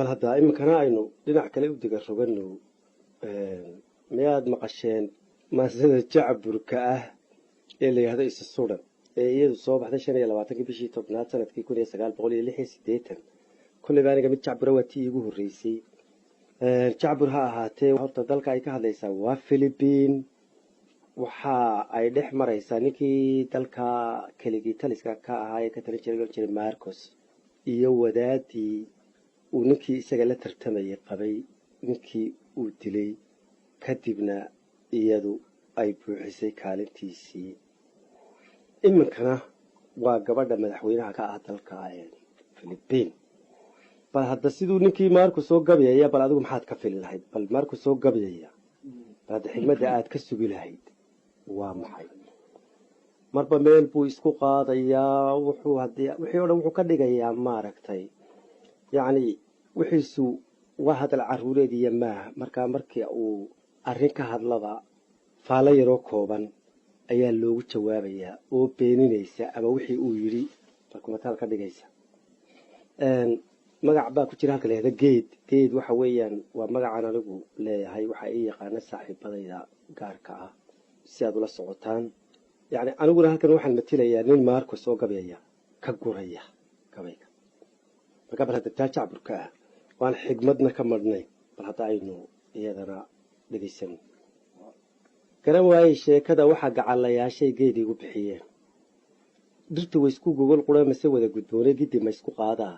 bal hadda iminkana aynu dhinac kale u diga rogano miyaad maqasheen maasada jacburka ah ee la yidhaahdo isa sudan ee iyadu soo baxday 25 bishii tobnaad sanadkii 1986 kulli baaniga mid jacbura waa tii ugu horeysay jacbur ha ahaatee horta dalka ay ka hadlaysaa waa Philippine waxa ay dhex maraysaa ninkii dalka keligii taliska ka ahaa ee ka talin jiray Marcos iyo wadaadii uu ninkii isaga la tartamayay qabay ninkii uu dilay kadibna iyadu ay buuxisay kaalintiisii iminkana waa gabadha madaxweynaha ka ah dalka Philippine bal hadda siduu ninkii Marcos soo gabayay bal adigu maxaad ka fili lahayd bal Marcos soo gabayay bal xigmada aad ka sugi lahayd waa maxay marba meel buu isku qaadayaa wuxuu wixii oo dhan wuxuu ka dhigayaa maaragtay yani wixiisu waa hadal caruureediya maaha markii uu arrin ka hadlaba faala yaroo kooban ayaa loogu jawaabayaa oo beeninaysa ama wixii uu yiri markumataal ka dhigaysa magac baa ku jira halka leeyahay geed waxa weeyaan waa magacan anigu leeyahay waxa ay yaqaan saaxiibadayda gaarka ah si aad ula socotaan yani aniguna halkan waxaan matilayaa nin Marcos soo gabayaya ka guraya gabayga marka bal hadda jacburka ah waan xigmadna ka marnay bal hadda aynu iyadana dhageysan garan waayay sheekada waxa gacalayaashay geedii ugu bixiyeen dirtu way isku gogol quraamase wada gudboonay gidii ma isku qaadaa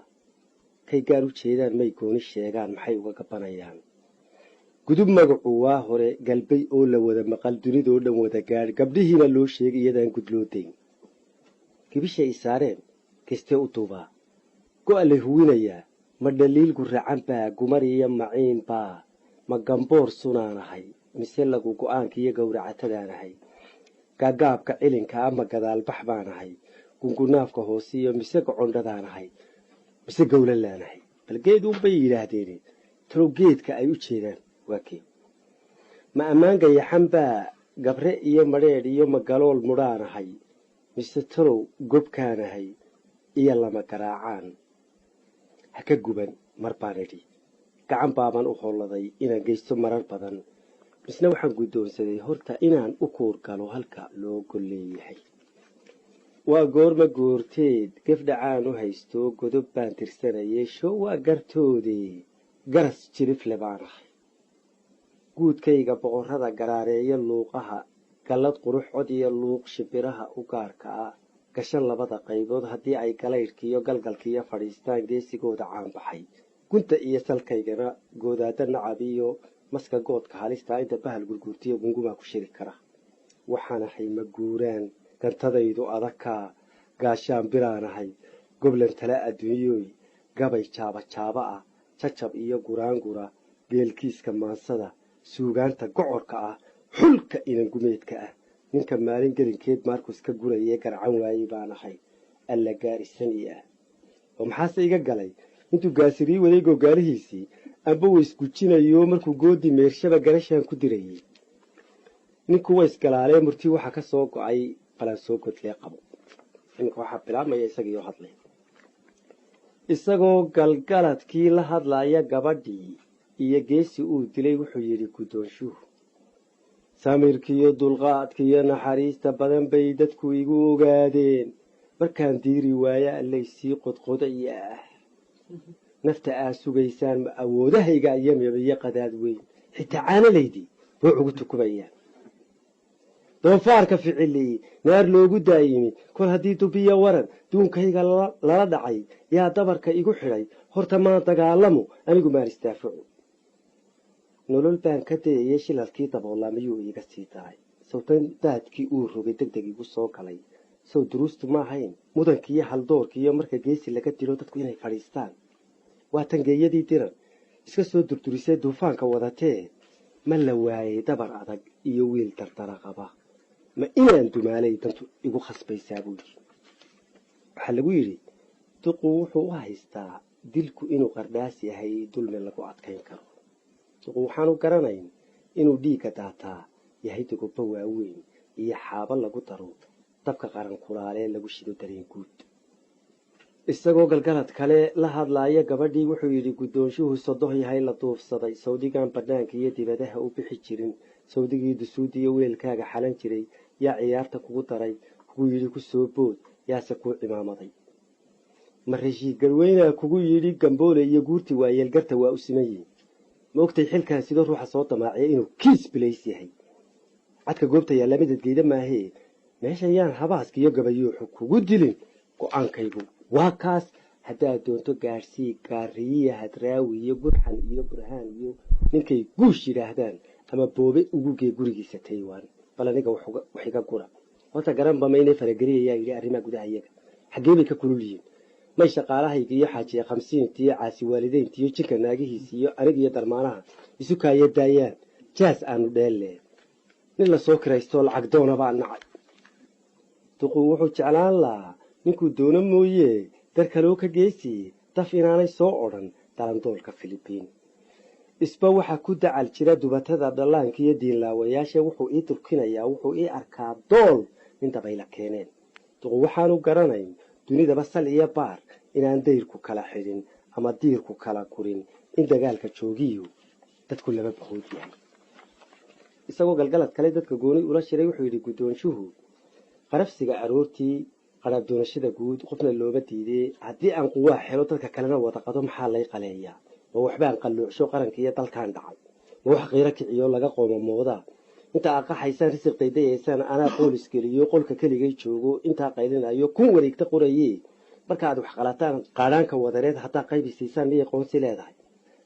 kay gaar u jeedaan may gooni sheegaan maxay uga gabanayaan gudub magacu waa hore galbay oo la wada maqal dunidoo dhan wada gaar gabdhihiina loo sheegay iyadaan gudloodeyn gibishay isaareen kastee u duubaa go'a la huwinayaa ma dhaliil guracan baa gumar iyo maciin baa ma gamboor sunaanahay mise lagu go'aanka iyo gowracatadaanahay gaagaabka cilinka ama gadaalbax baanahay gungunaafka hoose iyo mise gocondhadaanahay mise gowlalaanahay bal geed un bay yidhaahdeen talo geedka ay u jeedaan waa kee ma ammaanka yaxan baa gabre iyo madheedh iyo magalool mudhaanahay mise talow gobkaanahay iyo lama garaacaan ha ka guban mar baan idhi gacan baaban u holladay inaan geysto marar badan misna waxaan guddoonsaday horta inaan u kuur galo halka loo gol leeyahay waa goorma goorteed gafdhacaan u haysto godob baan tirsanayay show waa gartoodii garas jirifle baanahay guudkayga boqorrada garaareeya luuqaha gallad qurux cod iyo luuq shimbiraha u gaarka ah gashan labada qaybood haddii ay galaydhkiiyo galgalkiiyo fadhiistaan geesigooda caanbaxay gunta iyo salkaygana goodaada nacab iyo maska goodka halistaa inta bahal gurguurtiyo gungumaa ku shiri kara waxaan ahay ma guuraan gantadaydu adagkaa gaashaan biraanahay goblan tala adduunyooy gabay jaaba ah jajab iyo guraangura geelkiiska maansada suugaanta gocorka ah xulka inangumeedka ah ninka maalin gelinkeed Marcos ka gurayay garcan waayay baanahay alla gaarisan ah oo maxaase iga galay intuu gaasiri wareego gaarihiisii amba way isku jinayo markuu goodi meershaba garashan ku dirayay ninku way isgalaalee murtii waxa ka soo go'ay balan soo godlee qabo inka waxa bilaabmaya isagoo hadlay isagoo galgaladkii la hadlaya gabadhii iyo geesi uu dilay wuxuu yiri guddoonshuhu samirkiyo dulqaadkiyo naxariista badan bay dadku igu ogaadeen markaan diiri waaya allay sii qodqodaya nafta aa sugaysaan ma awoodahayga iyo qadaad weyn xitaa caanalaydii way ugu tukubayaan doofaarka ficilii naar loogu daayimi kol haddii dubiya waran duunkayga lala dhacay yaa dabarka igu xidhay horta maan dagaalamo anigu maan istaafaco nolol baan ka dayayay shilalkii daboolamiyuu iiga sii daray sawtan daadkii uu rogay degdeg igu soo galay sow duruustu ma ahayn mudankiiyo haldoorkiiyo marka geesi laga dilo dadku inay fadhiistaan waa tangeeyadii diran iska soo durdurisay duufaanka wadatee ma la waayay dabar adag iyo wiil dardara qaba ma inaan dumaalay dantu igu khasbaysaa buu yiri waxaa lagu yidhi duqu wuxuu u haystaa dilku inuu qardhaas yahay dulmi lagu adkayn karo duqu waxaanu garanayn inuu dhiigga daataa yahay dugubba waaweyn iyo xaaba lagu daro dabka qaran kulaalee lagu shido dareen guud isagoo galgalad kale la hadlaaya gabadhii wuxuu yidhi guddoonshuhu sodoh yahay la duufsaday sawdigan bannaanka iyo dibadaha u bixi jirin sawdigii dusuud iyo weelkaaga xalan jiray yaa ciyaarta kugu daray kugu yidhi ku soo bood yaase kuu cimaamaday ma rashiid garweynaa kugu yidhi gamboole iyo guurti waayeelgarta waa u siman yihin ma ogtay xilkan sidoo ruuxa soo damaaciya inuu kiis bilays yahay cadka goobta yaalla midadgeyda maahee meeshan yaan habaaska iyo gabayuuxu kugu dilin go-aankaygu waa kaas haddaad doonto gaadhsii gaariyiya hadraawi iyo burxan iyo burhaan iyo ninkay guush yidhaahdaan ama boobe ugugee gurigiisa taywaan bal aniga wax iga gura horta garanba maynay farageliyayaa yidhi arrimaha gudaha iyaga xaggee bay ka kulul yihiin may shaqaalahayga iyo xaajiya khamsiinta iyo caasi waalideynta iyo jinka naagihiisa iyo aniga iyo darmaanaha isu kaaya daayaan jaas aanu dheelle nin lasoo kiraystoo lacag doona baa nacay duquu wuxuu jeclaan lahaa ninkuu doono mooye dar kaloo ka geesiye daf inaanay soo odhan dalandoolka filibiin isba waxaa ku dacal jira dubatada dhallaanka iyo diinlaawayaashe wuxuu ii durkinayaa wuxuu ii arkaa dool nin dabayla keeneen duqu waxaanu garanayn dunidaba sal iyo baar inaan dayrku kala xidhin ama diirku kala gurin in dagaalka joogiyo dadku laba bahood yahay isagoo galgalad kale dadka gooni ula shiray wuxuu yidhi guddoonshuhu qarafsiga aroortii qaraab doonashada guud qofna looma diidee haddii aan quwaa xelo dadka kalena wada qado maxaa lay qaleeyaa ma waxbaan qalluucsho qaranka iyo dalkan dhacay ma wax qiiro kiciyo laga qoomamoodaa inta aad qaxaysaan risiq daydayaysaan anaa qoolis geliyo qolka keligay joogo intaa qaylinayo kun wareegta qorayee marka aad wax qalataan qaadhaanka wadareed haddaa qaybisiisaan miyay qoonsi leedahay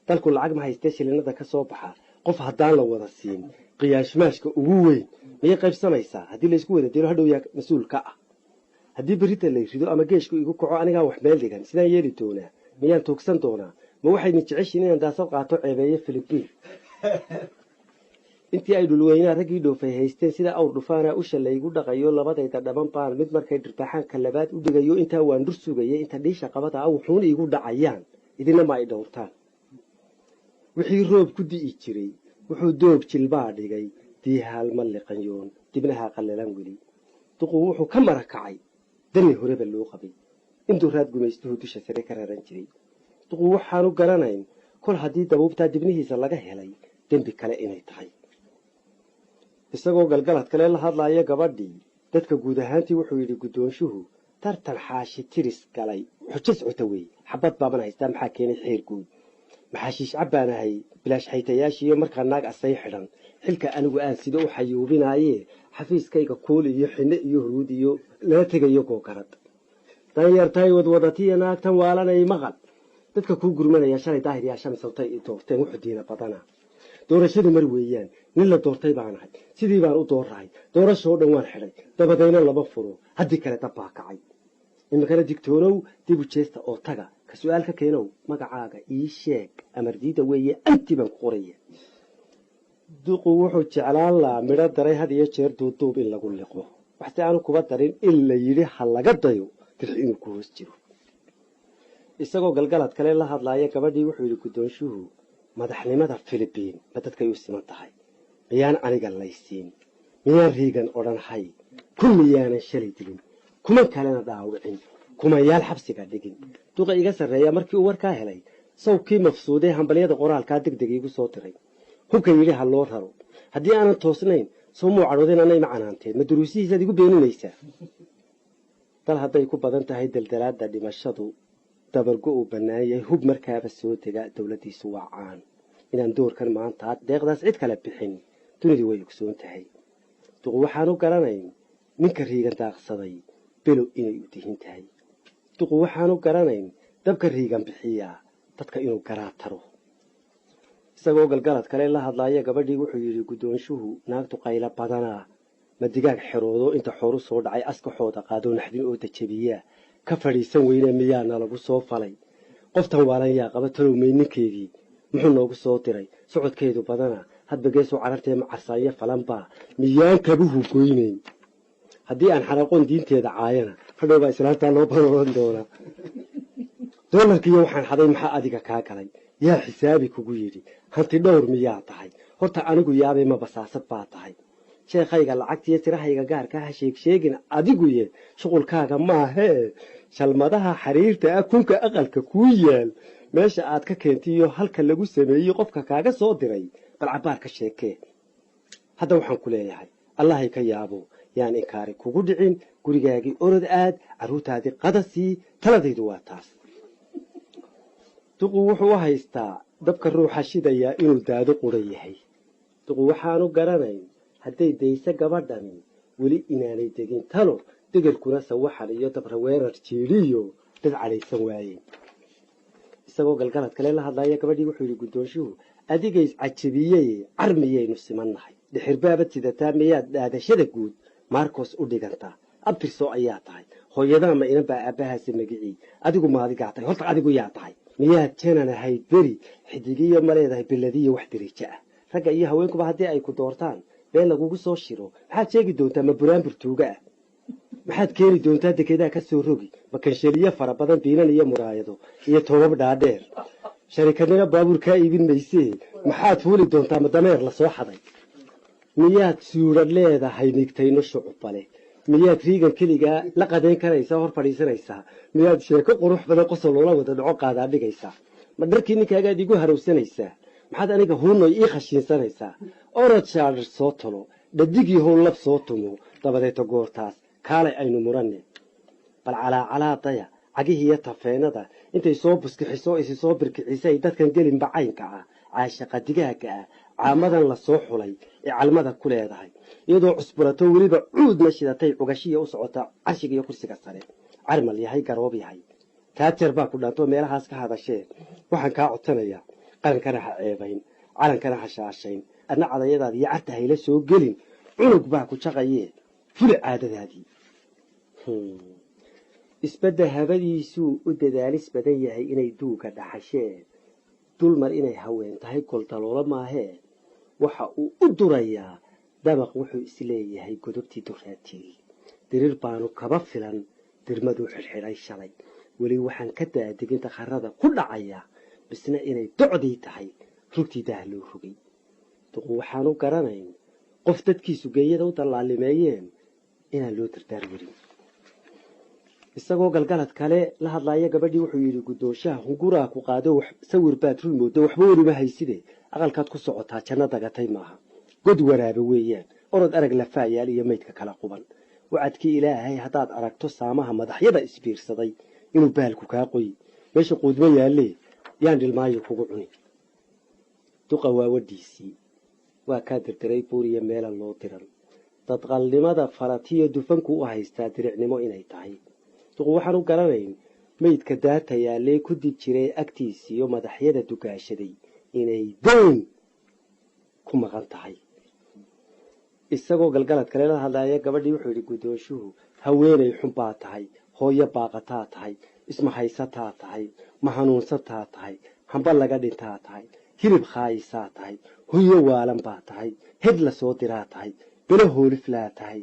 dalku lacag ma haystee shilinada ka soo baxa qof haddaan la wada siin qiyaashmaashka ugu weyn miyay qaybsamaysaa haddii laysku wada dilo hadhow yaa mas-uul ka ah haddii berita lay rido ama geeshku igu kaco anigaa wax meel dhigan sidaan yeeli doonaa miyaan tuugsan doonaa ma waxayna jeceshiin inaan daasad qaato ceebeeyo filibiin intii ay dhulweynaa raggii dhoofay haysteen sida awr dhufaana usha laygu dhaqayo labadayda dhaban baan mid markay dhirtaaxaanka labaad u dhigayo intaa waan dhur sugaya inta dhiisha qabada a wuxuuna iigu dhacayaan idina ma ay dhowrtaan wixii roob ku di'i jiray wuxuu doog jilbaa dhigay diihaalma liqanyoon dibnaha qallalan weli duquu wuxuu ka mara kacay dani horeba loo qabay intuu raad gumaystuhu dusha sare ka raran jiray duquu waxaanu garanayn kol haddii dabuubtaa dibnihiisa laga helay dembi kale inay tahay isagoo galgalad kale la hadlaaya gabadhii dadka guud ahaantii wuxuu yidhi guddoonshuhu tartan xaashi tiris galay xujis cota weeye xabad baaban haystaa maxaa keenay xeer guud maxaashiish cabbaan ahay bilaash xaytayaashiiyo markaa naag asay xidhan xilka anigu aan sida u xayuubinaayee xafiiskayga kuuli iyo xinne iyo huruud iyo lala tegayo googarad danyartay wadwadatiya naagtan waalanay maqal dadka kuu gurmanaya shalay daahir yaa shamsawtay i doorteen wuxuu diina badana doorashadu mar weeyaan nin la doortay baan ahay sidii baan u doorahay doorashoo dhan waan xidhay dabadayna lama furo haddii kale dab baa kacay iminkana digtoonow dib u jeesta oo taga ka su-aal ka keenow magacaaga ii sheeg amardiida weeye anti baan ku qoraya duqu wuxuu jeclaan lahaa midho daray had iyo jeer duuduub in lagu liqo waxse aanu kuba darin in la yidhi ha laga dayo dirx inuu ku hoos jiro isagoo galgalad kale la hadlaaya gabadhii wuxuu yidhi guddoonshuhu madaxnimada filibiin ma dadkay u siman tahay miyaan aniga laysiin miyaan riigan odhan hay kun miyaanan shalay dilin kuma kalena dhaawicin kumayaal xabsiga dhigin duqa iga sarreeya markii uu warkaa helay sawkii mafsuudee hambalyada qoraalkaa degdeg iigu soo diray hubka yidhi ha loo raro haddii aanan toosnayn soo muu cadhoodeen anay ma canaanteen ma duruusihiisaad igu beeninaysaa dal hadday ku badan tahay daldalaadda dhimashadu dabargo uu bannaan yahay hub markaaba soo dega dowladdiisu waa caan inaan doorkan maanta deeqdaas cid kale bixin dunidii way ogsoon tahay duqu waxaanu garanayn ninka riigan daaqsaday below inay u dihin tahay duqu waxaanu garanayn dabka riigan bixiyaa dadka inuu garaa taro isagoo galgalad kale la hadlaaya gabadhii wuxuu yidhi guddoonshuhu naagtu qaylo badanaa ma digaag xeroodo inta xooru soo dhacay askaxooda qaadoo naxdin oo dajabiyaa ka fadhiisan weyne miyaana lagu soo falay qoftan waalan yaa qaba talowmay ninkeedii muxuu noogu soo diray socodkeedu badana hadba geesoo carartee macarsaanyo falanbaa miyaan kabuhu goynayn haddii aan xaraqoon diinteeda caayana hadhow baa islaantaa loo banoodan doonaa doolarkiiyo waxaan xaday maxaa adiga kaa galay yaa xisaabi kugu yidhi hanti dhowr miyaa tahay horta anigu yaabay ma basaasad baa tahay sheekhayga lacagtiiyo tirahayga gaarka ha sheegsheegin adiguye shuqulkaaga maahee shalmadaha xariirta ah kunka aqalka kuu yaal meesha aad ka keentiyo halka lagu sameeyey qofka kaaga soo diray bal cabaar ka sheekee hadda waxaan ku leeyahay allahay ka yaabo yaan inkaari kugu dhicin gurigaagii orod aad carruurtaadii qadasii taladaydu waa taas duqu wuxuu u haystaa dabka ruuxa shidayaa inuu daado qura yahay duqu waxaanu garanayn hadday dayse gabadhani weli inaanay degin talo degelkuna sawaxan iyo dabraweerar jiidhiyo dad cadhaysan waayeen isagoo galgalad kale la hadlaya gabadhii wuxuu yidhi guddoonshuhu adigays cajabiyey carmiyaynu simannahay dhixirbaabad sidataa miyaad dhaadashada guud maarkos u dhigantaa abtirso ayaa tahay hooyadana ma inan baa aabbahaasi magicii adigu maadigaa tahay horta adigu yaa tahay miyaad janan ahayd beri xidigiyo ma leedahay beladiyo wax dirijo ah ragga iyo haweenkuba haddii ay ku doortaan been lagugu soo shiro maxaad sheegi doontaa ma buraanbur tuuga ah maxaad keeni doontaa dekedaa ka soo rogi ma kansheliyo fara badan biinan iyo muraayado iyo toobab dhaadheer sharikadnina baabuur kaa iibin maysee maxaad fuuli doontaa ma dameer la soo xaday miyaad suurad leedahay nigtayno shucubale miyaad riigan keligaa la qadayn karaysaa hor fadhiisanaysaa miyaad sheeko qurux badan qosol loola wada dhaco qaadaa dhigaysaa ma dharkii ninkaagaad igu harowsanaysaa maxaad aniga huunoy ii khashiinsanaysaa orod shaadhar soo tolo dhadigii howl lab soo tumo dabadeeto goortaas kaalay aynu muranne bal calaacalaadaya cagihiiyo tafeenada intay soo buskixiso isi soo birkicisay dadkan gelin bacaynka ah caashaqa digaaga ah caamadan la soo xulay ee calmada ku leedahay iyadoo cusburato weliba cuudna shidatay cugashiya u socota carshiga iyo kursiga sare carmal yahay garoob yahay taajeer baa ku dhaantoo meelahaas ka hadashee waxaan kaa codsanayaa qarankana ha ceebayn calankana ha shaashayn adna cadayadaad iyo carta hayla soo gelin cunug baa ku jaqayee fuli caadadaadii isbadda habadiisuu u dadaalis badan yahay inay duuga dhaxashee dulmar inay haween tahay goldaloola maahee waxa uu u durayaa dabaq wuxuu isleeyahay godobtii duraatiil diriir baanu kaba filan dirmaduu xidhxidhay shalay weli waxaan ka daadegin dakharada ku dhacaya bisna inay docdii tahay rugtii daah loo rogay duqu waxaanu garanayn qof dadkiisu geeyada u dallaalimeeyeen inaan loo dardaar werin isagoo galgalad kale la hadlaaya gabadhii wuxuu yidhi guddoonshaha hunguraa ku qaado sawir baad run moodo waxba welima hayside aqalkaad ku socotaa janno dagatay maaha god waraabe weeyaan orod arag lafaayaal iyo maydka kala quban wacadkii ilaahay haddaad aragto saamaha madaxyada isbiirsaday inuu baalku kaa qoyi meesha quudmo yaallee yaan dhilmaayo kugu cuni duqa waa wadhiisii waa kaa dirdiray buuriya meela loo diran dadqalnimada faratiyo dufanku u haystaa diricnimo inay tahay duqu waxaan u garanayn maydka daata yaallee ku dib jiray agtiisiiyo madaxyada dugaashaday inay dayn ku maqan tahay isagoo galgalad kale la hadlaaya gabadhii wuxuu yidhi guddoonshuhu haweenay xun baa tahay hooyo baaqataa tahay ismahaysataa tahay mahanuunsataa tahay hamba laga dhintaa tahay hilib khaayisaa tahay huyo waalan baa tahay hed la soo diraa tahay belo hooliflaa tahay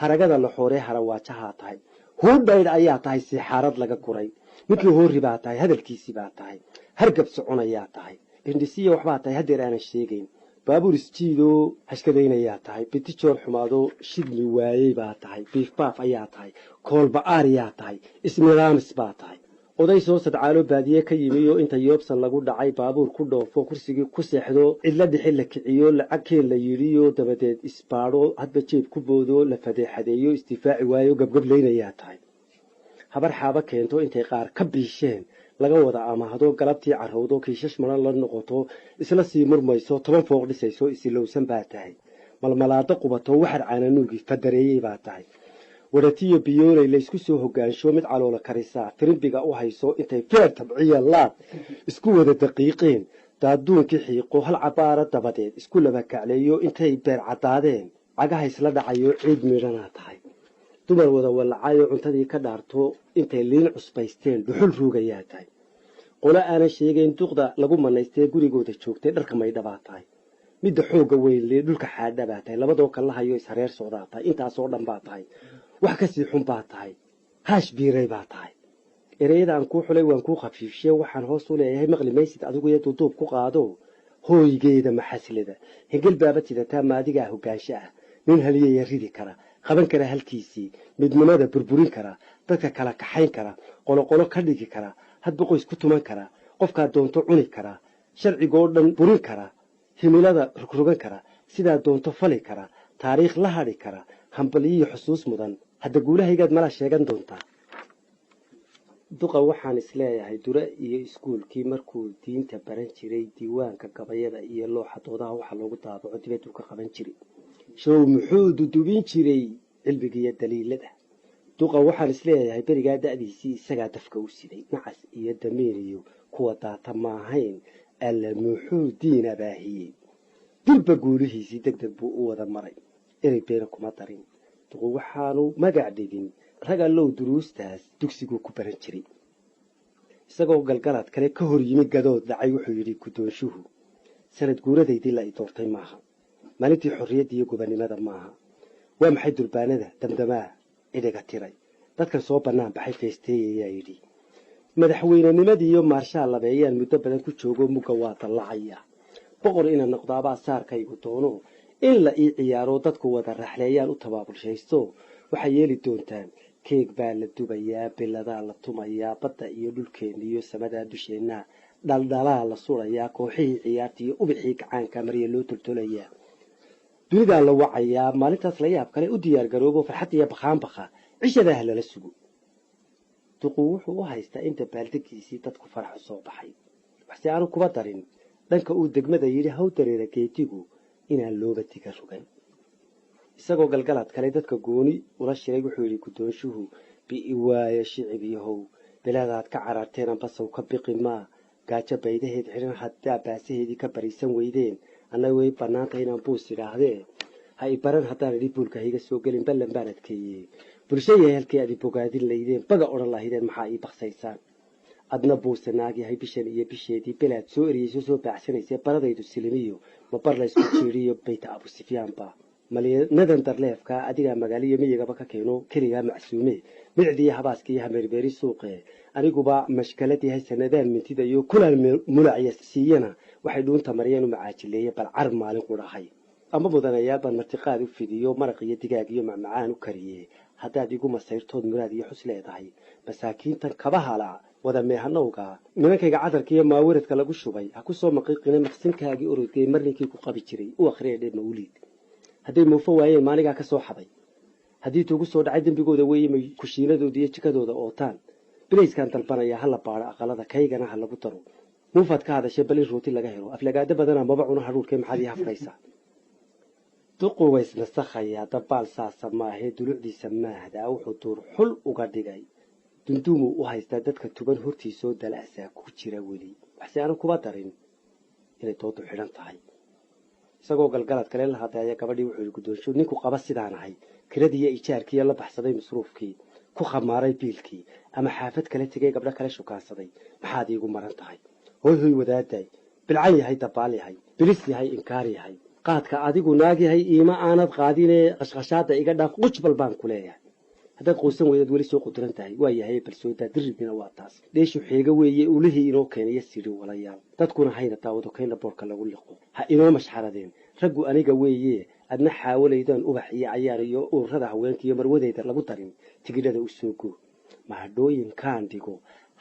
haragada la xooree harawaajahaa tahay huudhaydh ayaa tahay siixaarad laga guray midkii hoori baa tahay hadalkiisii baa tahay hargab soconayaa tahay indhisiya waxbaa tahay haddeer aanan sheegayn baabuur isjiidoo hashkadaynayaa tahay bitijoor xumaadoo shidmi waayey baa tahay biifbaaf ayaa tahay koolba'aariyaa tahay ismiraamis baa tahay oday soo sadcaalo baadiye ka yimi oo inta yoobsan lagu dhacay baabuur ku dhoofo kursigii ku seexdo cidla dhixi la kiciyo lacagkeen la yidhiyo dabadeed isbaadho hadba jeeb ku boodo la fadeexadeeyo isdifaaci waayo gabgablaynayaa tahay habar xaaba keento intay qaar ka biisheen laga wada amaahdo galabtii carrowdo kiishash maran la noqoto isla sii murmayso 10 fooq dhisayso isilowsan baa tahay malmalaado qubato waxar caananuugii fadareeyey baa tahay wadatiyo biyoolay laysku soo hogaansho mid caloola karisaa firimbiga u hayso intay feer tabciya laad isku wada daqiiqeen daaduunkii xiiqo hal cabaara dabadeed isku laba kacleeyo intay beer caddaadeen cagaha isla dhacayo ciid miidhanaa tahay dumar wada wallacayo cuntadii ka dhaarto intay liin cusbaysteen dhuxul ruugayaa tahay qolo aanan sheegayn duqda lagu manaystee gurigooda joogtay dharka maydha baa tahay midda xoogga weynlee dhulka xaadha baa tahay labadoo kala hayo ishareer socdaa tahay intaasoo dhan baa tahay wax ka sii xun baa tahay haash biiray baa tahay ereyada aan kuu xulay waan kuu khafiifshe waxaan hoos u leeyahay maqli maysid adigu iyo duuduub ku qaado hooygeeda maxaslada hengel baaba tidataa maadigaa hogaansho ah nin haliyaya ridi kara qaban kara halkiisii midnimada burburin kara dadka kala kaxayn kara qoloqolo ka dhigi kara hadba qoys ku tuman kara qofkaa doonto cuni kara sharcigoo dhan burin kara himilada rugrogan kara sidaa doonto fali kara taariikh la hadhi kara hambaliyiyo xusuus mudan hadda guulahaygaad malaa sheegan doontaa duqa waxaan isleeyahay dura iyo iskuulkii markuu diinta baran jiray diiwaanka gabayada iyo looxa doodaha waxa loogu daabaco dibaduu ka qaban jiray show muxuu dudubin jiray cilmigiiyo daliilada duqa waxaan isleeyahay berigaa da'diisii isagaa dafka u siday nacas iyo damiir iyo kuwa daata maahayn alla muxuu diin abaahiyey dilba guulihiisii deg deg buu u wada maray erey beena kuma darin duqu waxaanu magac dhigin rag allow duruustaas dugsiguu ku baran jiray isagoo galgalad kale ka hor yimi gadood dhacay wuxuu yidhi guddoonshuhu sanad guuradaydii la i doortay maaha maalintii xorriyadda iyo gobannimada maaha waa maxay durbaanada damdamaa idhiga tiray dadkan soo bannaan baxay feesteeyayaa yidhi madaxweynenimadii iyo maarshaal labeeyaan muddo badan ku joogo mugga waa dallacaya boqor ina noqdaabaa saarkaygu doono in la ii ciyaaro dadku wada raaxleeyaan u tabaabulshaysto waxay yeeli doontaan keeg baa la dubayaa biladaa la tumayaa badda iyo dhulkeenna iyo samadaa dusheenna dhaldhalaa la surayaa kooxihii ciyaarta iyo ubixii gacaanka marya loo toltolayaa dunidaa la wacayaa maalintaas la yaab kale u diyaar garoobo farxad iyo bakhaanbakha cishadaah lala sugo duqu wuxuu u haystaa in dabaaldegiisii dadku faraxu soo baxay waxse aanu kuba darin dhanka uu degmada yidhi haw dareera geetigu inaan looba diga rugan isagoo galgalad kale dadka gooni ula shiray wuxuu yidhi guddoonshuhu bi'i waaye shicib yahow bilaadaad ka cararteen ambasow ka biqi maa gaajo baydaheed xidhan haddaa baasaheedii ka bariisan weydeen annaga way bannaanta inaan buus idhaahdee ha i baran haddaan idhi buulka higa soo gelin ballan baan adkeeyey bulsho yahay halkii aad i bogaadin laydeen baga odhan lahaydeen maxaa ii baksaysaan adna buuse naag yahay bishan iyo bisheedii belaad soo eriyeyso soo baacsanaysee baradaydu silimiyo ma bar laysku jiiriyo bayta abusifyaanba malinadan darleefkaa adigaa magaaliyo miyigaba ka keeno keligaa macsuume micdiiyo habaaska iyo hameerbeeri suuqe aniguba mashkalad yahay sanadaan mintida iyo kulaan mulaciya siiyana waxay dhuunta mariyeen u macaajileeye bal car maalin qudhahay ama mudanayaal baan martiqaad u fidiyo maraq iyo digaag iyo macmacaan u kariye haddaad igu masayrtood muraad iyo xus leedahay masaakiintan kaba hala wada meehanowga nimankayga cadarka iyo maawaradka lagu shubay ha ku soo maqiiqina maqsinkaagii orodgay marninkii ku qabi jiray u akhriya dhe mawliid hadday muufo waayeen maaligaa ka soo xaday haddii tuugu soo dhacay dembigooda weeye may kushiinadooda iyo jikadooda ootaan bilayskaan dalbanayaa ha la baadho aqalada kaygana ha lagu daro muufaad ka hadashay bal in rooti laga helo aflagaado badanaa maba cuno hadhuurkee maxaad ii hafraysaa duqu waysnasakhayaa dabaal saasa maahee dulucdiisa maahdaa wuxuu duur xul uga dhigay dunduumuu u haystaa dadka tuban hortiisoo dala'saa ku jira weli waxse aanu kuba darin inay doodu xidhan tahay isagoo galgalad kale la hadlaya gabadhii wuxuu yidhi guddoonsho ninku qaba sidaan ahay kiradiiyo ijaarkiiyo la baxsaday masruufkii ku khamaaray biilkii ama xaafad kale tegay gabdho kale shukaansaday maxaad iigu maran tahay hoy hoy wadaadaay bilcan yahay dabaal yahay bilis yahay inkaar yahay qaadka adigu naag yahay iima aanad qaadinee qashqashaada iga dhaaf qujbal baan ku leeyahay haddaad quusan weydaad weli soo quduran tahay waa yahay balsoodaa diridina waa taas dheeshu xeega weeye ulihii inoo keenaya sidhi walayaal dadkuna hayna daawado kaynla boorka lagu liqo ha inoo mashxaradeen raggu aniga weeye adna xaawalaydaan ubax iyo cayaar iyo ururada haweenka iyo marwadeyda lagu darin tigidhada u soo goo mahadhooyinkaan dhigo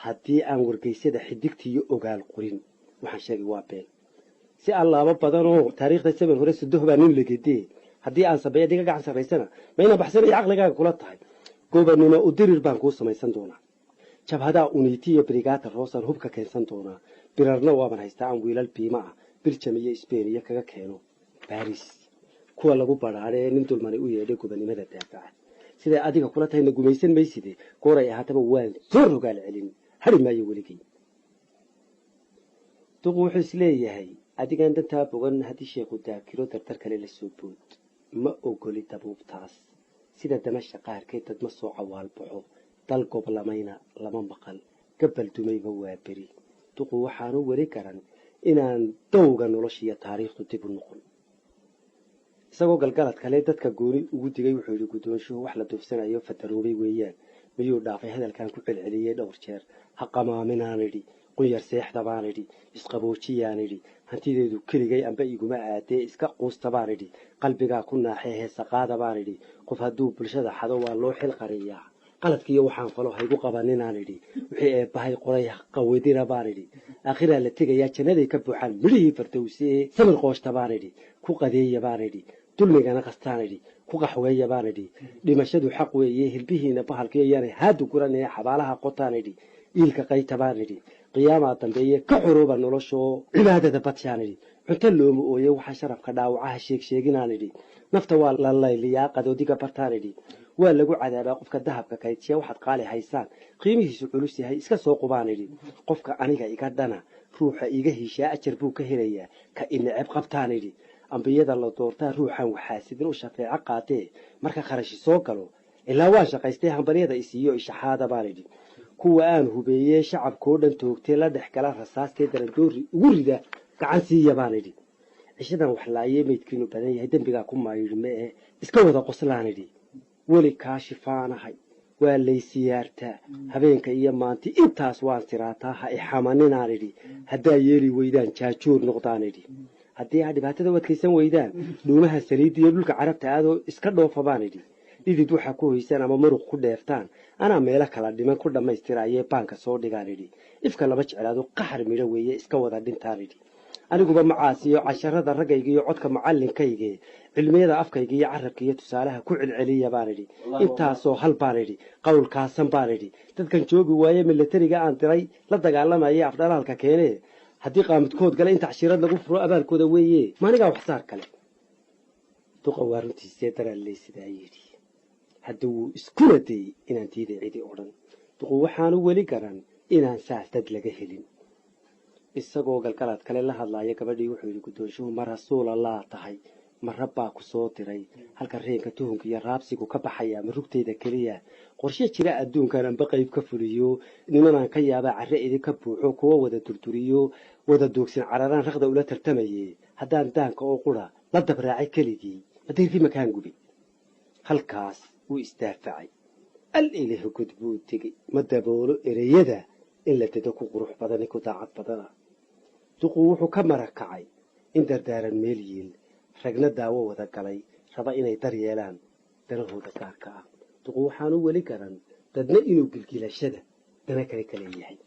haddii aan wargeysyada xidigtiiyo ogaal qorin waxaan sheegay waa been si allaaba badanoo taariikhda saban hore sadoh baa nin lagedee haddii aan sabeeya diga gacan sarraysana ma ina baxsanaya caqligaaga kula tahay gobanimo u dirir baan kuu samaysan doonaa jabhadaa uniiti iyo brigaata roosaan hubka keensan doonaa birarna waaban haystaa aan wiilal biima ah biljam iyo sbeniya kaga keeno baris kuwa lagu badhaadhe ee nin dulmani u yeedhay gobannimada daafaca siday adiga kula tahayna gumaysan mayside gooray ahaataba waan soo rogaal celin hari maayo weligay duqu wuxuu isleeyahay adigaan dantaa bogan haddii sheekhu daakiro dardar kale la soo bood ma ogoli dabuubtaas sida damasha qaarkeed dad ma soo cawaalbaxo dal goblamayna lama maqal gabal dumayba waa beri duqu waxaanu weli garan inaan dowga noloshiiyo taariikhdu dib u noqon isagoo galgalad kale dadka gooni ugu digay wuxuu yidhi guddoonshuhu wax la duufsanayo fadaroobay weeyaan miyuu dhaafay hadalkan ku celceliyey dhowr jeer ha qamaaminaan idhi qunyar seexda baan idhi isqaboojiyaan idhi hantideedu keligay amba iguma aadee iska quusta baan idhi qalbigaa ku naaxee heesa qaada baan idhi qof hadduu bulshada xado waa loo xil qariyaa qaladkiiyo waxaan falo haygu qabaninaan idhi wixii eebbahay qoray qawedina baan idhi aakhiraa la tegayaa jannaday ka buuxaan midhihii fardowsee samir qooshta baan idhi ku qadeeya baan idhi dulmigana qastaan idhi ku qaxweeya baan idhi dhimashadu xaq weeye hilbihiina bahalkiyo yaanay haadu guranee xabaalaha qotaan idhi iilka qayta baan idhi qiyaamaa dambeeye ka xorooba noloshoo cibaadada badshaan idhi cunto looma ooye waxa sharafka dhaawacaha sheegsheeginaan idhi nafta waa la layliyaa qadoodiga bartaan idhi waa lagu cadaabaa qofka dahabka kaydsiya waxaad qaali haysaan qiimihiisu culus yahay iska soo qubaan idhi qofka aniga iga dhana ruuxa iga hiishaa ajar buu ka helayaa ka ineceb qabtaan idhi ambiyada la doortaa ruuxan waxaasidin u shafeeco qaatee marka kharashi soo galo ilaa waa shaqaystay hambaryada isiiyo ishaxaada baan idhi kuwa aan hubeeyee shacabkoo dhan toogtee la dhex gala rasaastee darandoori ugu rida gacan siiya baan idhi cishadan wax laayee meydkiinu badan yahay dembigaa ku maayidhme ee iska wada qoslaan idhi weli kaa shifaanahay waa laysiyaartaa habeenka iyo maanti intaas waan siraataa ha ixamaninaan idhi haddaa yeeli weydaan jaajoor noqdaan idhi haddii aa dhibaatada u adkaysan weydaan dhuumaha saliidda iyo dhulka carabta aadoo iska dhoofa baan idhi dhidid waxaa ku hoysaan ama muruq ku dheeftaan anaa meelo kala dhiman ku dhammaystiraayee baanka soo dhigaan idhi ifka lama jeclaado qaxar midho weeye iska wada dhintaan idhi aniguba macaasiyo casharada raggayga iyo codka macallinkayge cilmiyada afkayga iyo carabka iyo tusaalaha ku celceliya baan idhi intaasoo hal baan idhi qowlkaasan baan idhi dadkan joogi waaye milatariga aan diray la dagaalamayay afdhalaalka keenee haddii qaamidkood gale in tacshirad lagu furo abaalkooda weeye maanigaa waxsaar kale duqa waa runtiisee daraaley sidaa yidhi hadda wuu iskula dayey inaan diiday cidi o dhan duqu waxaanu weli garan inaan saas dad laga helin isagoo galgalaad kale la hadlaaya gabadhii wuxuu yidhi guddoonshuhu ma rasuulallah tahay ma rabbaa ku soo diray halka reenka tuhunka iyo raabsigu ka baxayaa ma rugteyda keliya qorshe jira adduunkan anba qayb ka fuliyo nimanaan ka yaabaa carre idinka buuxo kuwa wada durduriyo wada doogsin cararaan raqda ula tartamaye haddaan daanka oo qura la dabraacay keligii madirri makaan gubi halkaas wuu isdaafacay al ilaah gud buu tegey ma daboolo ereyada in la dedo ku qurux badani ku daacad badana duqu wuxuu ka marakacay in dardaaran meel yiil ragna daawo wada galay raba inay dar yeelaan danahooda gaarka ah duqu waxaanu weli garan dadna inuu gilgilashada dana kale kale yahay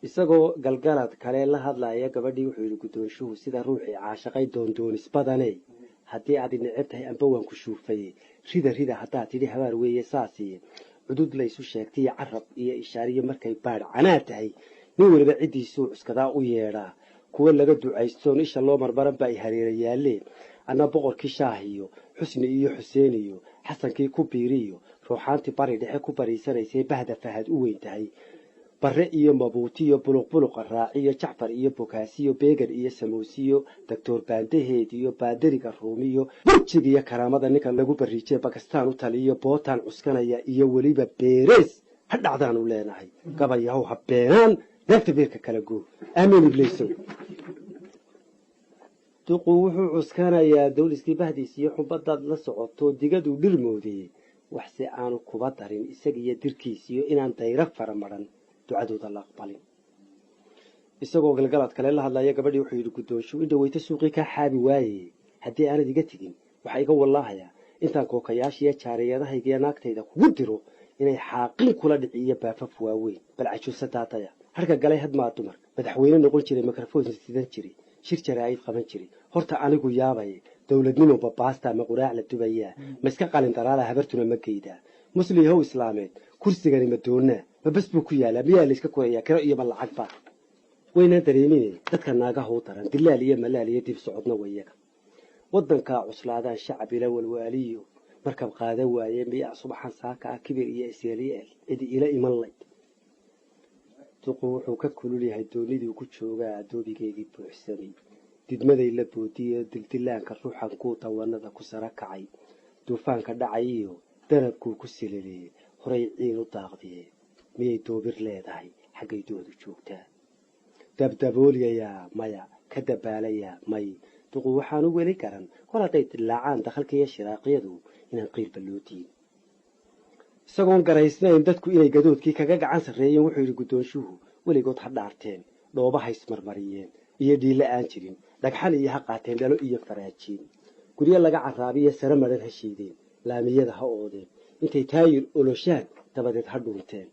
isagoo galgalad kale la hadlaaya gabadhii wuxuu yidhi guddoonshuhu sida ruuxii caashaqay doondoonis badane haddii aad neceb tahay amba waan ku shuufaye rida haddaad tidhi habaar weeye saasiye cudud laysu sheegtay iyo carab iyo ishaariyo markay baadh canaa tahay nin weliba ciddiisuu cuskadaa u yeedhaa kuwa laga ducaystoon isha loo marmaran baa ay hareera yaalleen anna boqorkii shaah iyo xusni iyo xuseen iyo xasankii ku biiriyo ruuxaantii bari dhexe ku bariisanaysay bahda fahad u weyn tahay barre iyo mabuutiyo buluqbuluqa raaciyo jacfar iyo bokaasiyo beegar iyo samoosiyo doctor baandaheed iyo baadariga ruumiyo burjigiyo karaamada ninka lagu bariijee bakistaan u taliyo bootaan cuskanaya iyo weliba beerees ha dhacdaanu leenahay gabayahow ha beenaan neefta beerka kala goo aamiin ibleysow duqu wuxuu cuskanayaa dawliskii bahdiis iyo xubadaad la socoto digaduu dhirmoodiyey waxse aanu kuba darin isagiiyo dirkiisiyo inaan dayra fara maran ducadooda la aqbalin isagoo galgalad kale la hadlaya gabadhii wuxuu yidhi guddoonshu in dhaweyta suuqii kaa xaabi waaye haddii aanad iga tegin waxaa iga wallaahayaa intaan kookayaashiiyo jaariyadahaygiyo naagtayda kugu diro inay xaaqin kula dhici iyo baafaf waaweyn bal cajuusa daataya harka galay hadmaa dumar madaxweyne noqon jiray mikrafoon sidan jiray shir jaraa'id qaban jiray horta anigu yaabay dowladnimo babaasta ma quraac la dubayaa ma iska qalin daraala habartuna ma geydaa muslihow islaameed kursigani ma doonaa ma bas buu ku yaalaa miyaa la iska korayaa kiro iyo ma lacag baa waynaan dareemine dadka naagaha u daran dilaal iyo malaal iyo dib socodna wayaga waddankaa cuslaadaan shacab ila walwaaliyo markab qaada waaye miyaa subaxan saaka ah kibir iyo isyaliel cidi ila iman layd duqu wuxuu ka kulul yahay doonidii ku joogaa adoobigeygii buuxsamay didmaday la boodiyo dildilaanka ruuxan kuu dawanada ku sara kacay duufaanka dhacay iyo danabkuu ku silaleeyey horay ciin u daaqdiye miyay doobir leedahay xaggay doodu joogtaa dabdaboolyayaa maya ka dabaalayaa may duqu waxaanu weli garan kor hadday dilaacaan dakhalka iyo shiraaqyadu inaan qiilba loo diin isagoon garaysnayn dadku inay gadoodkii kaga gacan sarreeyeen wuxuu yidhi guddoonshuhu weligood ha dhaarteen dhooba ha ismarmariyeen iyo dhiile aan jirin dhagxan iyo ha qaateen dhalo iyo faraajiin guryo laga caraabiyo sare maran ha shiideen laamiyada ha oodeen intay taayir oloshaan dabadeed ha dhunteen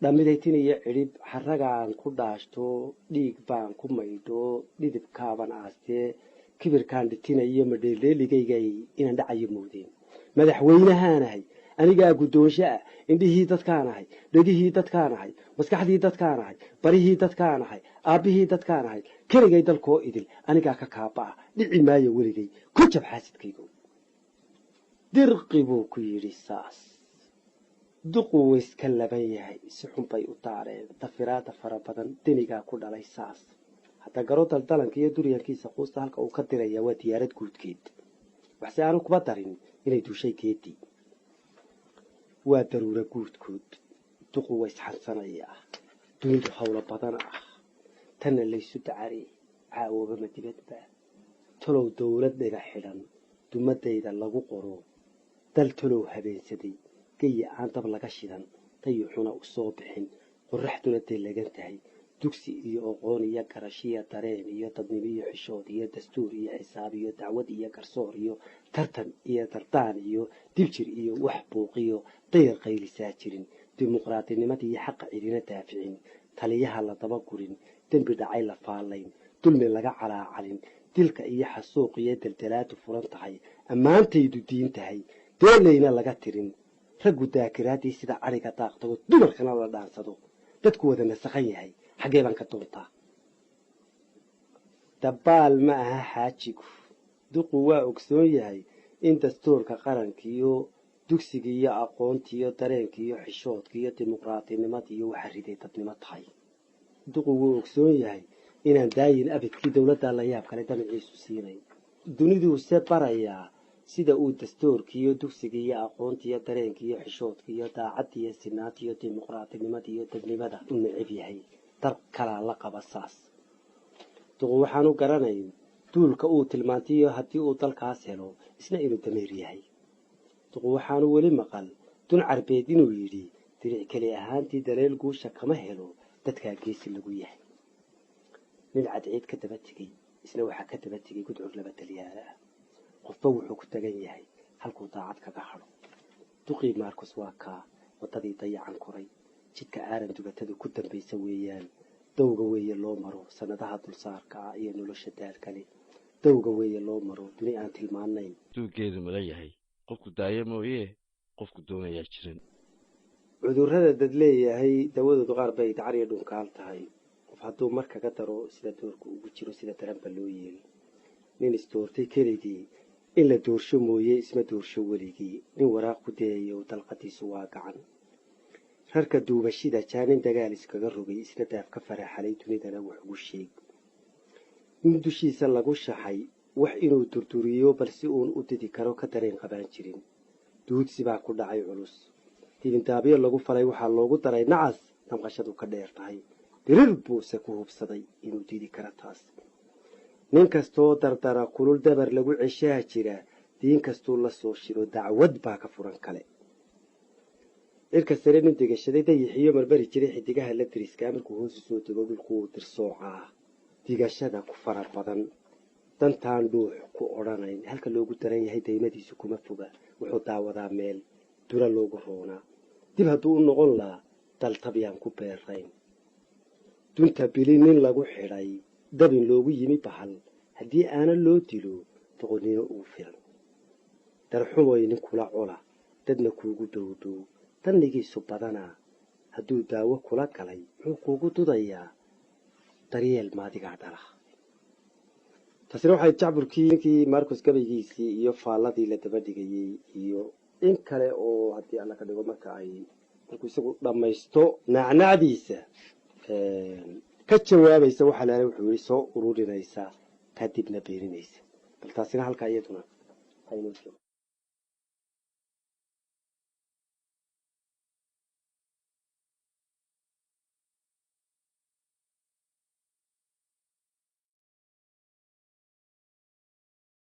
dhamidaytin iyo cidhib xaragaan ku dhaashto dhiig baan ku maydho dhidibkaaban aastee kibirkaan dhitinayo madheeldheeligaygay inaan dhacayo moodeen madaxweynahaanahay anigaa guddoonsho ah indhihii dadkaanahay dhegihii dadkaanahay maskaxdii dadkaanahay barihii dadkaanahay aabbihii dadkaanahay keligay dalkoo idil anigaa ka kaaba ah dhici maayo weligay ku jab xaasidkaygo dirqi buu ku yidhi saas duqu wayska laban yahay si xun bay u daareen dafiraada fara badan denigaa ku dhalay saas hadda garo daldalanka iyo duryankiisa quusta halka uu ka diraya waa diyaarad guudkeed waxse aanu kuba darin inay duushay geedii waa daruura guudkood duqu waysxansanayaa duundu hawlo badan ah tanna laysu dacari caawobama dibadba talow dowlad dhiga xidhan dumadayda lagu qoro dal talow habeensaday gaya aan dab laga shidan dayuxuna u soo bixin qorraxduna deelagan tahay dugsi iyo aqoon iyo garashiya dareen iyo dadnimo iyo xishood iyo dastuur iyo xisaab iyo dacwad iyo garsoor iyo tartan iyo dardaan iyo dibjir iyo wax buuqiyo dayar qaylisaa jirin dimuqraadinimadii iyo xaqa cidina daaficin taliyaha la daba gurin dembi dhacay la faalayn dulmi laga calaacalin dilka iyo xasuuq iyo daldalaadu furan tahay ammaantaydu diin tahay deelayna laga tirin raggu daakiraadii sida ariga daaqtago dumarkana la dhaansado dadku wada nasakhan yahay xaggee baan ka doontaa dabaal ma aha xaajigu duqu waa ogsoon yahay in dastuurka qarankiiyo dugsigiiyo aqoontiiyo dareenkiiyo xishoodkiiyo dimuqraadinimadiiyo waxa riday dadnimo tahay duqu wuu ogsoon yahay inaan daayin abidkii dowladda la yaab kale damaciisu siinay duniduuse barayaa sida uu dastuurkiiyo dugsigiiyo aqoontiiyo dareenkiiyo xishoodkiiyo daacaddiiyo sinaantiiyo dimuqraadinimadiiyo dadnimada u neceb yahay dal kalaa la qaba saas duqu waxaanu garanayn duulka uu tilmaantiyo haddii uu dalkaas helo isna inuu dameer yahay duqu waxaanu weli maqal dun carbeed inuu yidhi diric keli ahaantii daleel guusha kama helo dadkaa geesi lagu yahay nin cadceed ka daba tegey isna waxaa ka daba tegey gudcur laba talyaala ah qofba wuxuu ku tagan yahay halkuu daacad kaga hadho duqii maarkus waa kaa waddadii dayacan koray jidka aaran dugatadu ku dambaysa weeyaan dowga weeye loo maro sanadaha dulsaarka ah iyo nolosha daalkale dowga weeye loo maro duni aan tilmaanayn duugeedu mala yahay qofku daayo mooyee qofku doonayaa jirin cudurrada dad leeyahay dawadoodu qaar bay dacar iyo dhunkaal tahay qof hadduu mar kaga daro sida doorku ugu jiro sida daranba loo yeeli nin isdoortay keligii in la doorsho mooye isma doorsho weligii nin waraaq ku dayayo dalqadiisu waa gacan rarka duubashida jaanin dagaal iskaga rogay isna daaf ka faraxalay dunidana wax ugu sheeg nin dushiisa lagu shaxay wax inuu durduriyo balse uun u didi karo ka dareen qabaan jirin duudsi baa ku dhacay culus dibindaabyo lagu falay waxaa loogu daray nacas damqashadu ka dheer tahay dirir buuse ku hubsaday inuu didi karo taas nin kastoo dardara kulul dabar lagu ceshaa jira diin kastuu la soo shiro dacwad baa ka furan kale cirka sare nin degashaday dayixiyo marbari jiray xidigaha la diriskaa markuu hoosu soo dego dhulkuu dirsoocaa digashada ku fara badan dantaan dhuux ku odhanayn halka loogu daran yahay daymadiisu kuma foga wuxuu daawadaa meel dura loogu roonaa dib hadduu u noqon lahaa daltabyaan ku beerayn dunta bili nin lagu xidhay dabin loogu yimi bahal haddii aanan loo dilo doqonnimo ugu filan darxumoy nin kula cola dadna kuugu dhowdhow dannigiisu badanaa hadduu daawo kula galay muxuu kuugu dudayaa daryeel maadigaa dhala taasina waxay jacburkii ninkii marcus gabaygiisii iyo faalladii la daba dhigayey iyo in kale oo haddii alla ka dhigo marka ay markuu isagu dhammaysto naacnaacdiisa ka jawaabaysa waxaa laala wuxuu yidhi soo ururinaysa kadibna beeninaysa bal taasina halkaa iyaduna